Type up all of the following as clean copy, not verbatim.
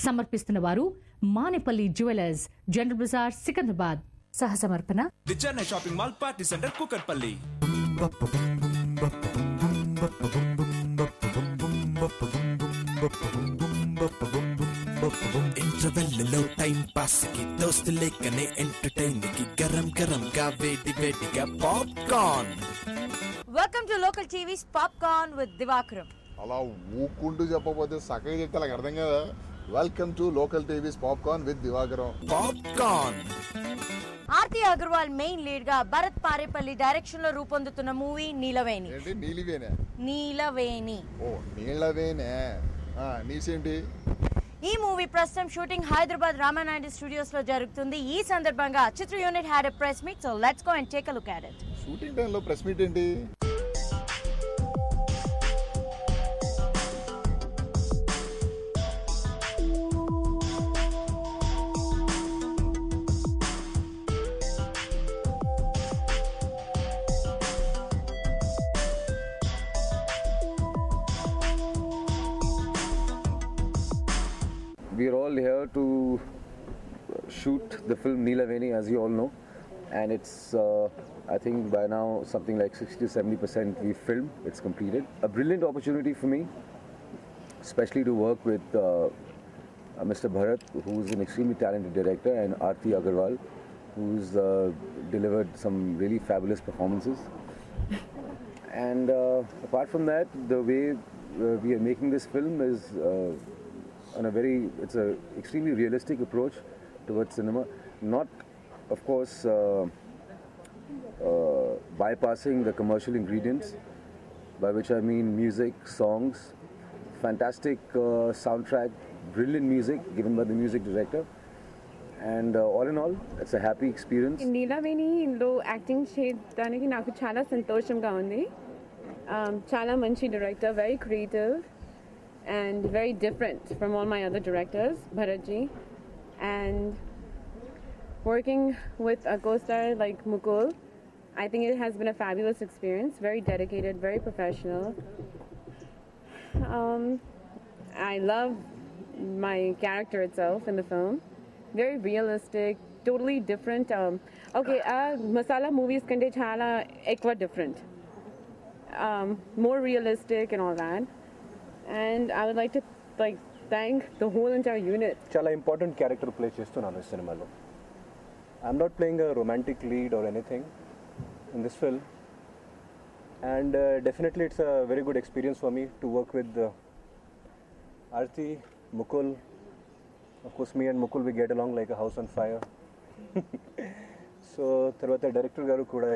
సమర్పిస్తున్న వారు Manepalli jewellers, general Bazar, Secunderabad. సహసమర్పణ the Chennai shopping mall, party centre, Kukatpally. ఇంటర్వెల్లో టైం పాస్ కి దోస్తు లేకనే ఎంటర్టైన్ కి గరం గరం గా వేడి వేడిగా popcorn. Welcome to local TVs popcorn with Divakaram. అలా ఊకుంటూ చెప్పకపోతే సగం చెప్తే అలాగ అర్థం కదా. Welcome to local TVs popcorn with Divakaram. Popcorn. Aarti Agarwal main lead గా భరత్ పారేపల్లి డైరెక్షన్ లో రూపొందుతున్న మూవీ నీలవేణి. ఏంటి నీలివేనే? నీలవేణి. ఓ నీలవేనే. నీసేంటి? ఈ మూవీ ప్రస్తుతం షూటింగ్ హైదరాబాద్ రామానాయుడు స్టూడియోస్ లో జరుగుతుంది. ఈ సందర్భంగా చిత్ర unit had a press meet, so let's go and take a look at it. Shooting టైంలో ప్రెస్ మీట్ ఏంటి? We are all here to shoot the film Neelaveni, as you all know, and it's I think by now something like 60 to 70% we filmed. It's completed. A brilliant opportunity for me, especially to work with Mr. Bharat, who's an extremely talented director, and Aarti Agarwal, who's delivered some really fabulous performances. And apart from that, the way we are making this film is it's a extremely realistic approach towards cinema, not of course bypassing the commercial ingredients, by which I mean music, songs, fantastic soundtrack, brilliant music given by the music director, and all in all it's a happy experience. నీలవేణి లో acting చేయడానికి నాకు చాలా సంతోషంగా ఉంది. చాలా మంచి director, very creative and very different from all my other directors, Bharatji, and working with a co-star like Mukul, I think it has been a fabulous experience, very dedicated, very professional. I love my character itself in the film, very realistic, totally different. Masala movies kante chala ekwa different, more realistic and all that. And I would like to thank the whole entire unit. చాలా important character play చేస్తున్నాను ఈ సినిమాలో. I'm not playing a romantic lead or anything in this film, and definitely it's a very good experience for me to work with Aarti, Mukul. Of course, me and Mukul, we get along like a house on fire. So తర్వాత director గారు కూడా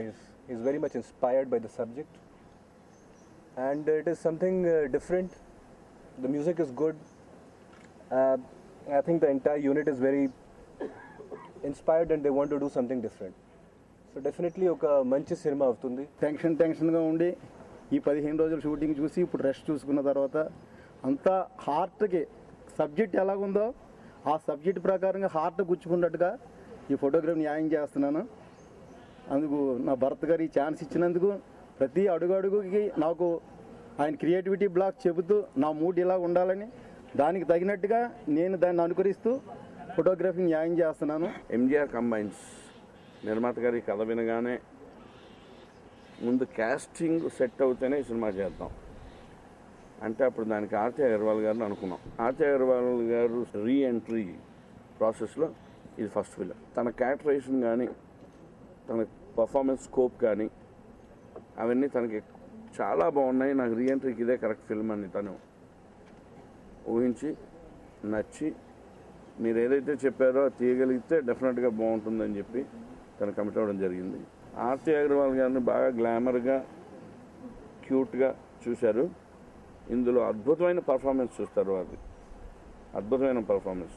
is very much inspired by the subject, and it is something different. The music is good. I think the entire unit is very inspired and they want to do something different. So definitely oka manchi cinema avutundi. Tension గా ఉండి ఈ 15 రోజులు shooting చూసి ఇప్పుడు rest చూసుకున్న తర్వాత అంతా హార్ట్కి సబ్జెక్ట్ ఎలాగుందో ఆ సబ్జెక్ట్ ప్రకారంగా హార్ట్ గుచ్చుకున్నట్టుగా ఈ ఫోటోగ్రఫీ న్యాయం చేస్తున్నాను. అందుకు నా భరత్ గారు ఈ ఛాన్స్ ఇచ్చినందుకు ప్రతి అడుగుకి నాకు ఆయన క్రియేటివిటీ బ్లాక్ చెబుతూ నా మూడ్ ఇలా ఉండాలని దానికి తగినట్టుగా నేను దాన్ని అనుకరిస్తూ ఫోటోగ్రఫీ న్యాయం చేస్తున్నాను. ఎంజిఆర్ కంబైన్స్ నిర్మాత గారి కథ వినగానే ముందు క్యాస్టింగ్ సెట్ అవుతేనే ఈ సినిమా చేద్దాం అంటే అప్పుడు దానికి ఆర్తి అగర్వాల్ గారిని అనుకున్నాం. ఆర్తి అగర్వాల్ గారు రీఎంట్రీ ప్రాసెస్లో ఇది ఫస్ట్ ఫిల్మ్. తన క్యారెక్టరైజేషన్ కానీ తన పర్ఫార్మెన్స్ స్కోప్ కానీ అవన్నీ తనకి చాలా బాగున్నాయి. నాకు రీఎంట్రీకి ఇదే కరెక్ట్ ఫిల్మ్ అని తను ఊహించి నచ్చి మీరు ఏదైతే చెప్పారో అది తీయగలిగితే డెఫినెట్గా బాగుంటుందని చెప్పి తను కమిట్ అవ్వడం జరిగింది. ఆర్తి అగర్వాల్ గారిని బాగా గ్లామర్గా క్యూట్గా చూశారు. ఇందులో అద్భుతమైన పర్ఫార్మెన్స్ చూస్తారు. అది అద్భుతమైన పర్ఫార్మెన్స్.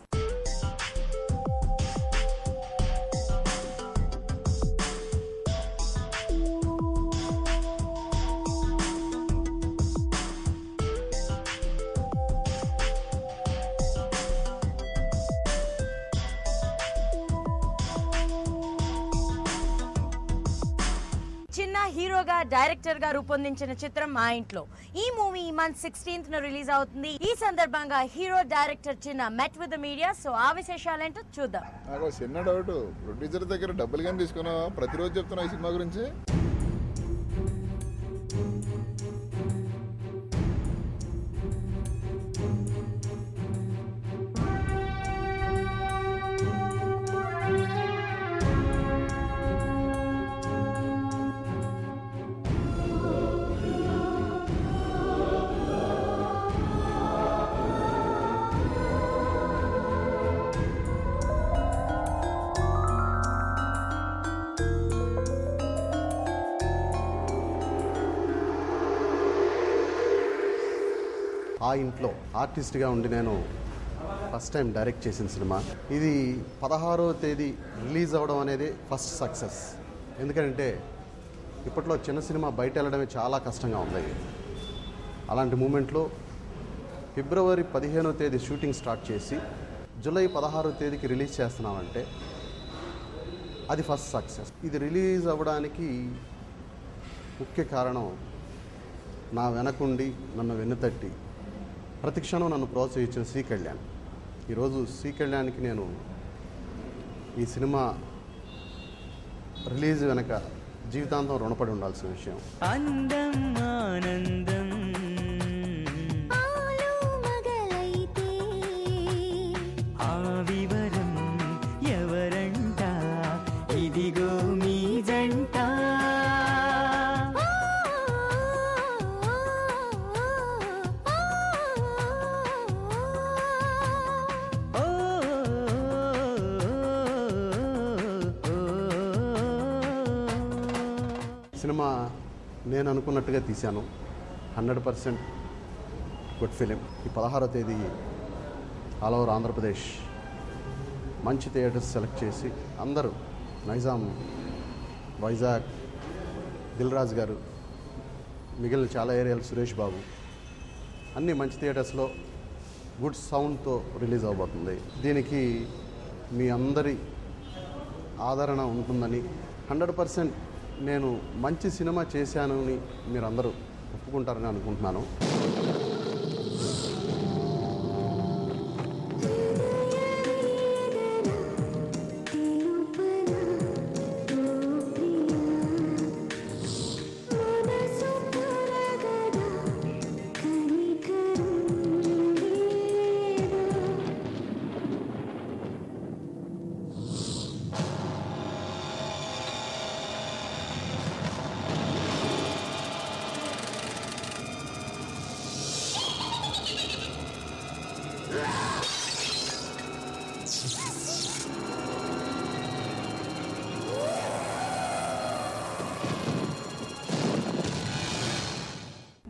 హీరోగా డైరెక్టర్ గా రూపొందించిన చిత్రం మా ఇంట్లో. ఈ మూవీ ఈ మంత్ 16th రిలీజ్ అవుతుంది. ఈ సందర్భంగా హీరో డైరెక్టర్ చిన్న met with the media. So ఆ విశేషాలేంటో చూద్దాం. నాకు చిన్న డౌట్, ప్రొడ్యూసర్ దగ్గర డబ్బులు కానీ తీసుకున్నావు, ప్రతిరోజు చెప్తున్నావు ఈ సినిమా గురించి. ఆ ఇంట్లో ఆర్టిస్ట్గా ఉండి నేను ఫస్ట్ టైం డైరెక్ట్ చేసిన సినిమా ఇది. 16వ తేదీ రిలీజ్ అవ్వడం అనేది ఫస్ట్ సక్సెస్. ఎందుకంటే ఇప్పట్లో చిన్న సినిమా బయట వెళ్ళడమే చాలా కష్టంగా ఉంది. అలాంటి మూమెంట్లో ఫిబ్రవరి 15వ తేదీ షూటింగ్ స్టార్ట్ చేసి జూలై 16వ తేదీకి రిలీజ్ చేస్తున్నామంటే అది ఫస్ట్ సక్సెస్. ఇది రిలీజ్ అవ్వడానికి ముఖ్య కారణం నా వెనకుండి నన్ను వెన్నుతట్టి ప్రతి క్షణం నన్ను ప్రోత్సహించిన సి కళ్యాణ్. ఈరోజు సి కళ్యాణ్కి నేను ఈ సినిమా రిలీజ్ వెనక జీవితాంతం రుణపడి ఉండాల్సిన విషయం. అందం ఆనందం ఆ వివరం ఎవరంట, ఇదిగో మీ జంట. సినిమా నేను అనుకున్నట్టుగా తీశాను. 100% గుడ్ ఫిలిం. ఈ 16వ తేదీ ఆల్ ఓవర్ ఆంధ్రప్రదేశ్ మంచి థియేటర్స్ సెలెక్ట్ చేసి అందరూ నైజాం, వైజాగ్, దిల్ రాజు గారు, మిగిలిన చాలా ఏరియాలు సురేష్ బాబు, అన్ని మంచి థియేటర్స్లో గుడ్ సౌండ్తో రిలీజ్ అవబోతుంది. దీనికి మీ అందరి ఆదరణ ఉంటుందని, 100% నేను మంచి సినిమా చేశానని మీరందరూ ఒప్పుకుంటారని అనుకుంటున్నాను.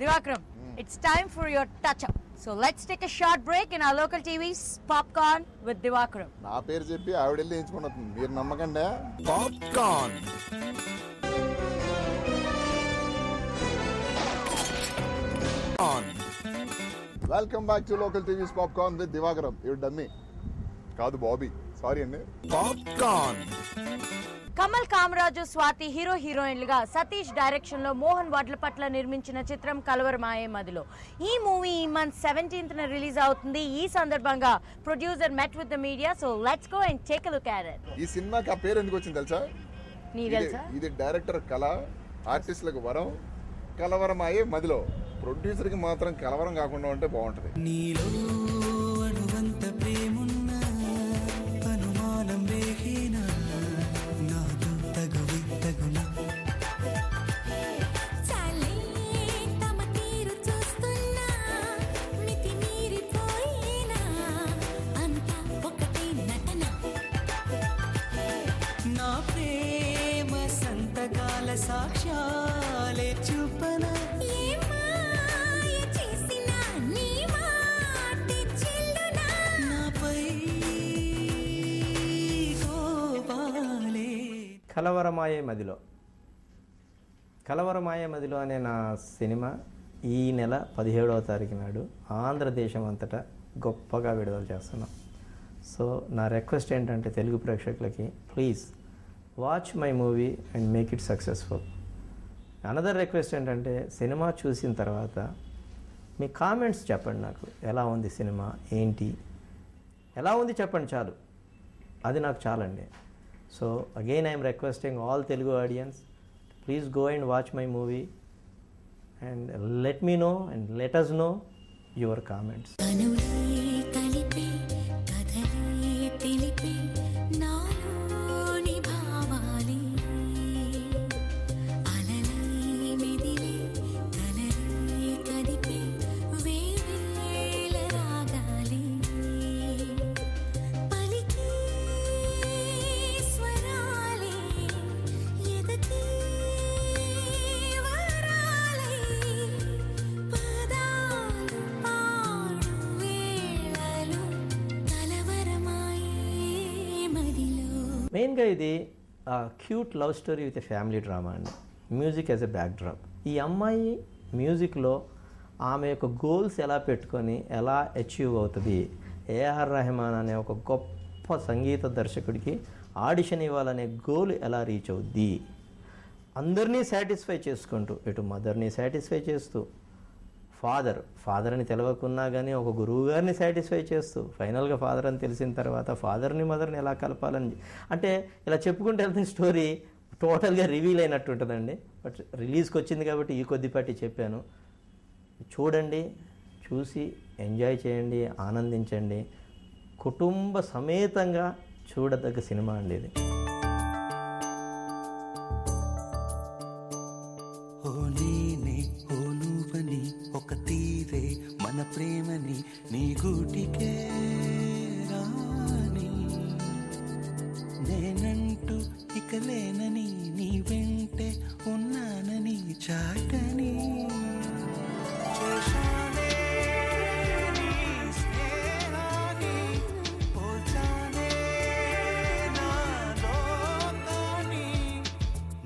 Divakram, it's time for your touch-up. So let's take a short break in our local TV's Popcorn with Divakram. నా పేరు చెప్పి ఆవిడ వెళ్ళి ఎంచుకున్నది, మీరు నమ్మకండి. Popcorn. Welcome back to local TVs popcorn with Divakaram. ఇవి డమ్మీ కాదు, బాబీ. సారీ అండి. పాప్కార్న్. కమల్ కామరాజు, స్వాతి హీరో హీరోయిన్లుగా సతీష్ డైరెక్షన్ లో మోహన్ వడ్లపట్ల నిర్మించిన చిత్రం కలవరమాయే మదిలో. ఈ మూవీ ఈ మంత్ 17th రిలీజ్ అవుతుంది. ఈ సందర్భంగా producer met with the media. So let's go and take a look at it. ఈ సినిమాకి ఆ పేరు ఎందుకు వచ్చింది తెలుసా? ఇది డైరెక్టర్ కళ, ఆర్టిస్టులకు వరం. కలవరమాయే మదిలో. ప్రొడ్యూసర్కి మాత్రం కలవరం కాకుండా ఉంటే బాగుంటుంది. సాక్ష్యాలే చూపన కలవరమాయే మదిలో. కలవరమాయే మదిలో అనే నా సినిమా ఈ నెల 17వ తారీఖు నాడు ఆంధ్రదేశం అంతటా గొప్పగా విడుదల చేస్తున్నాం. సో నా రిక్వెస్ట్ ఏంటంటే తెలుగు ప్రేక్షకులకి, please watch my movie and make it successful. Another request ఏంటంటే సినిమా చూసిన తర్వాత మీ కామెంట్స్ చెప్పండి. నాకు ఎలా ఉంది సినిమా, ఏంటి, ఎలా ఉంది చెప్పండి చాలు, అది నాకు చాలండి. So again I'm requesting all Telugu audience, please go and watch my movie and let me know and let us know your comments. మెయిన్గా ఇది cute love story with a family drama అండి. Music as a backdrop. ఈ అమ్మాయి మ్యూజిక్లో ఆమె యొక్క goals ఎలా పెట్టుకొని ఎలా అచీవ్ అవుతుంది, ఏఆర్ రెహమాన్ అనే ఒక గొప్ప సంగీత దర్శకుడికి ఆడిషన్ ఇవ్వాలనే గోల్ ఎలా రీచ్ అవుద్ది, అందరినీ సాటిస్ఫై చేసుకుంటూ, ఇటు మదర్ని సాటిస్ఫై చేస్తూ, ఫాదర్ అని తెలవకున్నా కానీ ఒక గురువు గారిని సాటిస్ఫై చేస్తూ, ఫైనల్గా ఫాదర్ అని తెలిసిన తర్వాత ఫాదర్ని మదర్ని ఎలా కలపాలని, అంటే ఇలా చెప్పుకుంటూ వెళ్తున్న స్టోరీ టోటల్గా రివీల్ అయినట్టు ఉంటుందండి. బట్ రిలీజ్కి వచ్చింది కాబట్టి ఈ కొద్దిపాటి చెప్పాను. చూడండి, చూసి ఎంజాయ్ చేయండి, ఆనందించండి. కుటుంబ సమేతంగా చూడదగ్గ సినిమా అండి ఇది. ఒక తీరే మన ప్రేమని నీ గూటికే రాని, నేనంటూ ఇక లేనని నీ వెంటే ఉన్నానని చాటని, చేశానే నీ స్నేహాన్ని, పోల్చానే నా లోకాన్ని,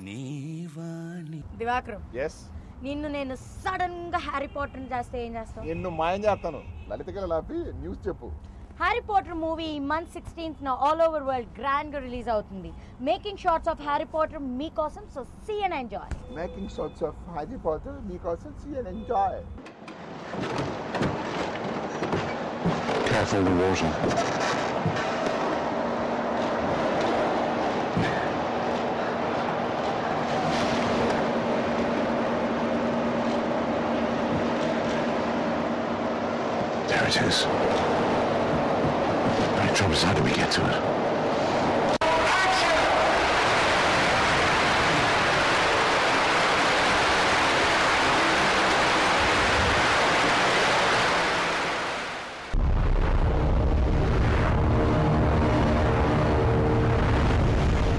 నీవాణి. దివాకరం, ఎస్, నిన్ను నేను సడన్ గా హ్యారీ పాటర్ చేస్తే ఏం చేస్తావు? నిన్ను మాయం చేస్తాను. లలితకల లాపి న్యూస్ చెప్పు. హ్యారీ పాటర్ మూవీ ఈ month 16th all over world grand గా రిలీజ్ అవుతుంది. Making shots of Harry Potter మీకోసం, so see and enjoy. Making shots of Harry Potter మీకోసం, see and enjoy. Careful the water. There it is. But the trouble is, how do we get to it?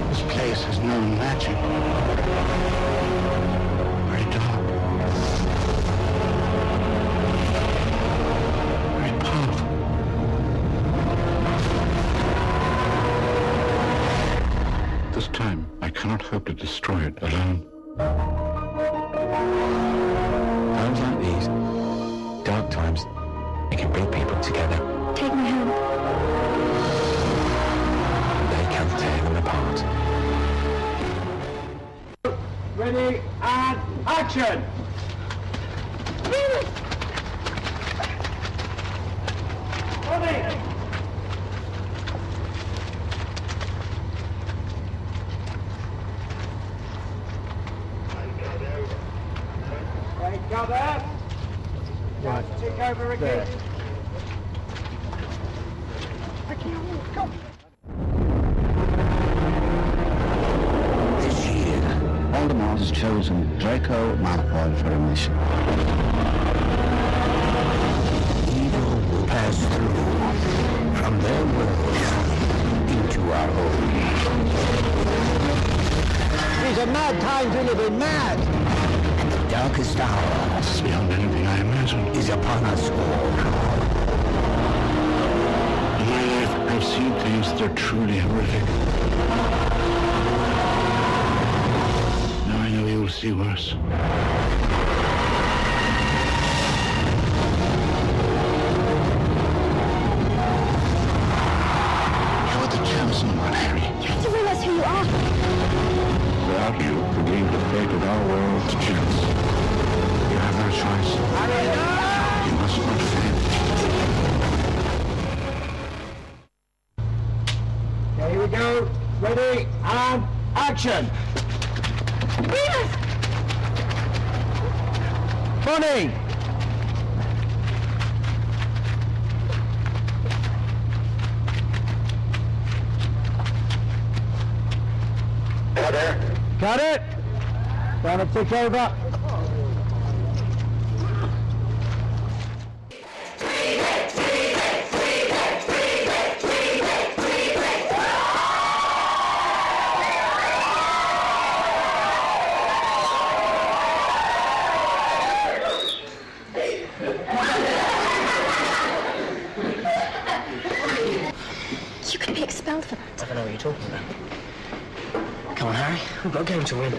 This place has no magic. Very dark. This time, I cannot hope to destroy it alone. Times like these, dark times, they can bring people together. Take my hand. They can tear them apart. Ready, and action! Cover. Right. Take over again. Come. This year, Voldemort has chosen Draco Malfoy for a mission. Evil will pass through from their world into our own. These are mad times we live in, mad! Darkest hour, beyond anything I imagined, is upon us all. In my life, I've seen things that are truly horrific. Now I know you will see worse. You're the chosen one, Harry. You have to realize who you are. Without you, the game of fate would our world to chance. You have no choice. You must not fail. Here we go. Ready and action. Bonnie. Got it. Gonna take over. You could be expelled for that. I don't know what you're talking about. Come on, Harry. We've got a game to win.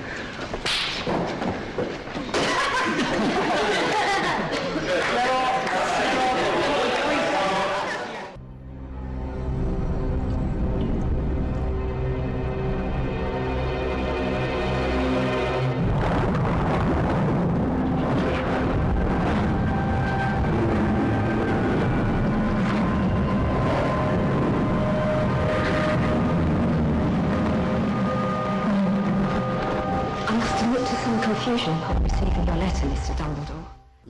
Confusion upon receiving your letter, Mr. Dumbledore.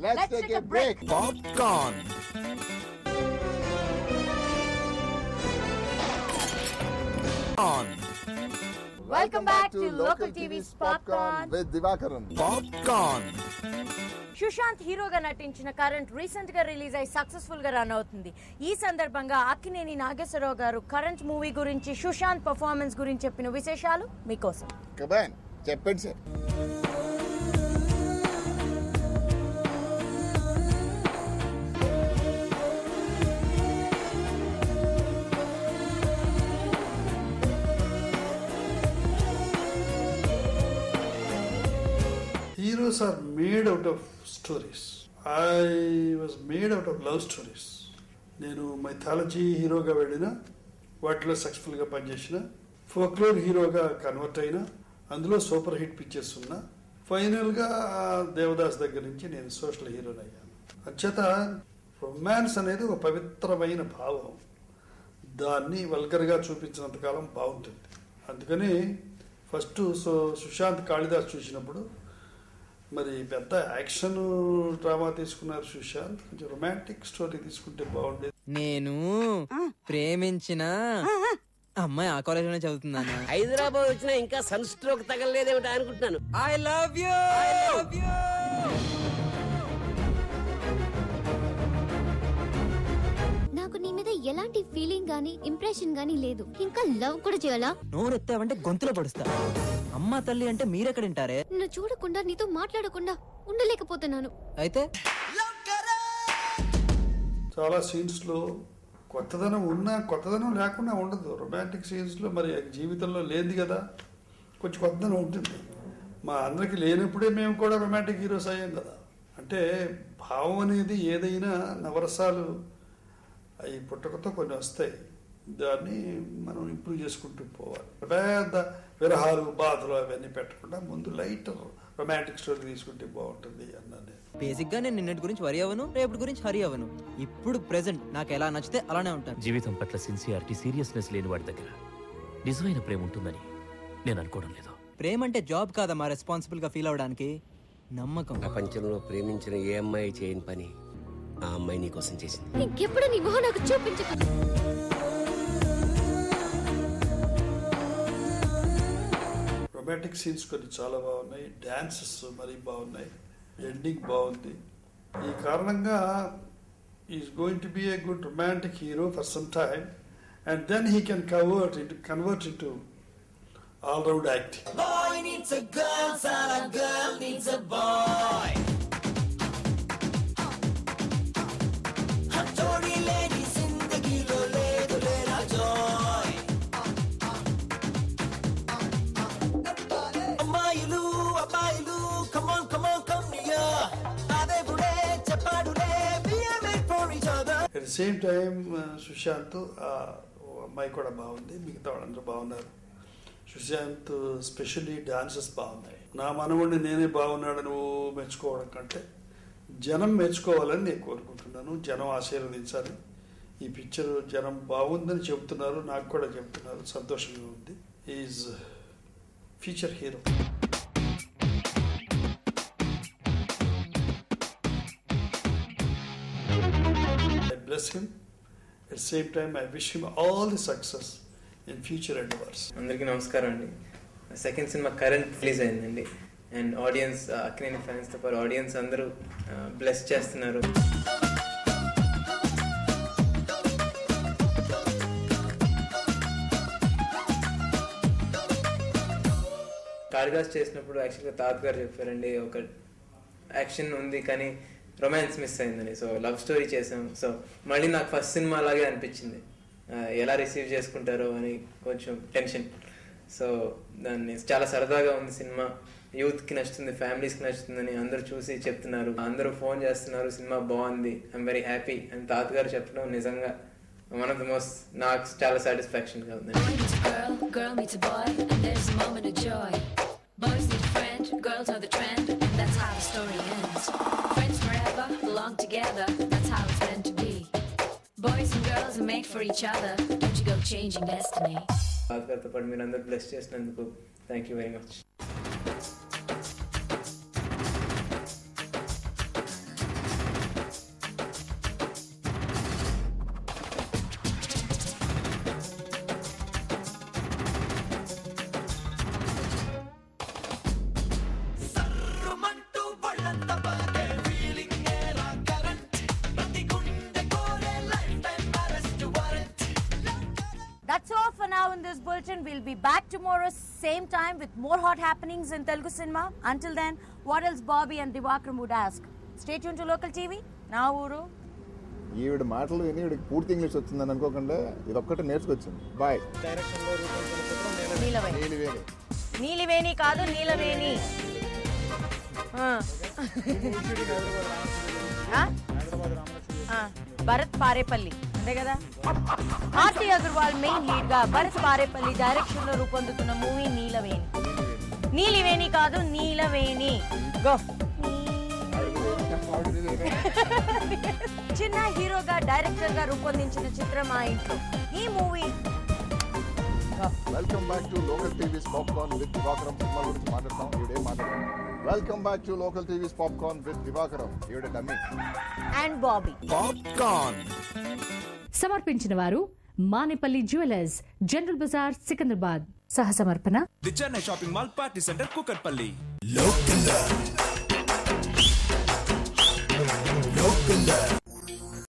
Let's take a break. Popcorn. On. Welcome back to Local TV's Popcorn with Divakaran. Popcorn. Sushanth హీరోగా నటించిన current recent గా release అయి successful గా run అవుతుంది. ఈ సందర్భంగా అక్కినేని నాగేశ్వరరావు గారు current movie గురించి, సుశాంత్ పర్ఫార్మెన్స్ గురించి చెప్పిన విశేషాలు మీకోసం. చెప్పండి sir. Heroes are made out of stories. I was made out of love stories. నేను మైథాలజీ హీరోగా వెళ్ళిన, వాటిలో సక్సెస్ఫుల్గా పనిచేసిన, ఫోక్లోర్ హీరోగా కన్వర్ట్ అయిన, అందులో సూపర్ హిట్ పిక్చర్స్ ఉన్నా, ఫైనల్గా దేవదాస్ దగ్గర నుంచి నేను సోషల్ హీరోని అయ్యాను. అంచేత రొమాన్స్ అనేది ఒక పవిత్రమైన భావం. దాన్ని వల్గర్గా చూపించినంతకాలం బాగుంటుంది. అందుకని ఫస్ట్ సుశాంత్ కాళిదాస్ చూసినప్పుడు మరి పెద్ద యాక్షన్ డ్రామా తీసుకున్నారు సుశాంత్, కొంచెం రొమాంటిక్ స్టోరీ తీసుకుంటే బాగుండేది. నేను ప్రేమించిన అమ్మాయి ఆ కాలేజ్ లోనే చదువుతున్నాను. హైదరాబాద్ వచ్చినా ఇంకా సన్ స్ట్రోక్ తగలలేదేమిటా అనుకుంటున్నాను. I love you. నాకు నీ మీద ఎలాంటి ఫీలింగ్ గానీ ఇంప్రెషన్ గానీ లేదు. ఇంకా లవ్ కూడా చేయాలా? నోరెత్తావంటే గొంతులో పడుస్తా. అమ్మ తల్లి అంటే మీరెక్కడింటారే? నిన్ను చూడకుండా, నీతో మాట్లాడకుండా ఉండలేకపోతున్నాను. అయితే చాలా సీన్స్లో కొత్తదనం ఉన్నా, కొత్తదనం లేకుండా ఉండదు. రొమాంటిక్ సీన్స్లో మరి జీవితంలో లేనిది కదా, కొంచెం కొత్తదనం ఉంటుంది. మా అందరికి లేనప్పుడే మేము కూడా రొమాంటిక్ హీరోస్ అయ్యాం కదా. అంటే భావం అనేది ఏదైనా నవరసాలు అవి పుట్టకతో కొన్ని వస్తాయి. దాన్ని మనం ఇంప్రూవ్ చేసుకుంటూ పోవాలి. పెద్ద విరహాలు, బాధలు అవన్నీ పెట్టకుండా ముందు లైట్ రొమాంటిక్ స్టోరీ తీసుకుంటే బాగుంటుంది అన్నాను. బేసిక్ గా నేను నిన్నటి గురించి వరి అవ్వను, రేపటి గురించి హరి అవ్వను. ఇప్పుడు ప్రెసెంట్ నాకు ఎలా నచ్చితే అలానే ఉంటాను. జీవితం పట్ల సిన్సియారిటీ, సీరియస్నెస్ లేని వాడి దగ్గర నిజమైన ప్రేమ ఉంటుందని నేను అనుకోవడం లేదు. ప్రేమ అంటే జాబ్ కాదమ్మా, రెస్పాన్సిబుల్ గా ఫీల్ అవడానికి నమ్మకం. ప్రపంచంలో ప్రేమించిన ఏ అమ్మాయి చేయని పని ఆ అమ్మాయి నీ కోసం చేసింది. ఇంకెప్పుడు నీ మొహం నాకు చూపించకు. రొమాంటిక్ సీన్స్ కొన్ని చాలా బాగున్నాయి, డాన్సెస్ మరీ బాగున్నాయి, ఎండింగ్ బాగుంది. ఈ కారణంగా is going to be a good romantic hero for some time, and then he can convert into all round acting. Boy needs a girl, son, a girl needs a boy. Hattori lady zindagilo ledu lera joy. Ammayilu, abbayilu, come on, come here. Adevude cheppadule, we are made for each other. At the same time, Sushanth అమ్మాయి కూడా బాగుంది, మిగతా వాళ్ళందరూ బాగున్నారు. Sushant specially dances బాగున్నాయి. నా మనవుడిని నేనే బాగున్నాడని నువ్వు మెచ్చుకోవడం కంటే జనం మెచ్చుకోవాలని నేను కోరుకుంటున్నాను. జనం ఆశీర్వదించాలి. ఈ పిక్చర్ జనం బాగుందని చెబుతున్నారు, నాకు కూడా చెప్తున్నారు, సంతోషంగా ఉంది. Is future hero. I bless him. At the same time, I wish him all the success in future endeavors. అందరికీ నమస్కారం అండి. సెకండ్ సినిమా కరెంట్ రిలీజ్ అయిందండి. అండ్ ఆడియన్స్, అక్కినేని ఫ్యాన్స్తో పాటు ఆడియన్స్ అందరూ బ్లెస్ చేస్తున్నారు. కాళిదాస్ చేసినప్పుడు యాక్చువల్గా తాత గారు చెప్పారండి, ఒక యాక్షన్ ఉంది కానీ రొమాన్స్ మిస్ అయిందని. సో లవ్ స్టోరీ చేసాం. సో మళ్ళీ నాకు ఫస్ట్ సినిమా అలాగే అనిపించింది. ఎలా రిసీవ్ చేసుకుంటారో అని కొంచెం టెన్షన్. సో దాన్ని చాలా సరదాగా ఉంది సినిమా. యూత్కి నచ్చుతుంది, ఫ్యామిలీస్కి నచ్చుతుందని అందరూ చూసి చెప్తున్నారు, అందరూ ఫోన్ చేస్తున్నారు, సినిమా బాగుంది, ఐఎమ్ వెరీ హ్యాపీ అని తాతగారు చెప్పడం నిజంగా వన్ ఆఫ్ ద మోస్ట్, నాకు చాలా సాటిస్ఫాక్షన్గా ఉంది. Boys need a friend, girls are the trend, that's how the story ends. Friends forever, belong together, that's how it's meant to be. Boys and girls are made for each other, don't you go changing destiny. తాతగారితో పాటు మీరు అందరూ bless చేసినందుకు thank you very much. That's all for now in this bulletin. We'll be back tomorrow same time with more hot happenings in Telugu cinema. Until then, what else Bobby and Divakar would ask? Stay tuned to Local TV. నా ఊరు. ఈవిడ మాటలు విని ఈవిడికి పూర్తి English వచ్చిందని అనుకోకుండా ఇదొక్కటి నేర్చుకొచ్చింది. బాయ్. నీలివేణి కాదు, నీలవేణి. భరత్ పారేపల్లి అంతే కదా. ఆర్తి అగర్వాల్ మెయిన్ లీడ్ గా భరత్ పారేపల్లి డైరెక్షన్ లో రూపొందుతున్న మూవీ నీలవేణి. నీలివేణి కాదు, నీలవేణి. గో. చిన్న హీరోగా డైరెక్టర్ గా రూపొందించిన చిత్రం ఆ ఇంట్లో. ఈ movie welcome back to local TVs popcorn with Divakaram. Cinema గురించి మాట్లాడతాం, ఈవిడే మాట్లాడతాం. Welcome back to local TVs popcorn with Divakaram. ఈవిడే డమ్మీ అండ్ బాబీ. పాప్కార్న్ సమర్పించిన వారు మానేపల్లి జ్యువెలర్స్, జనరల్ బజార్, సికింద్రాబాద్. సహ సమర్పణ the Chennai shopping mall, party centre, Kukatpally. Local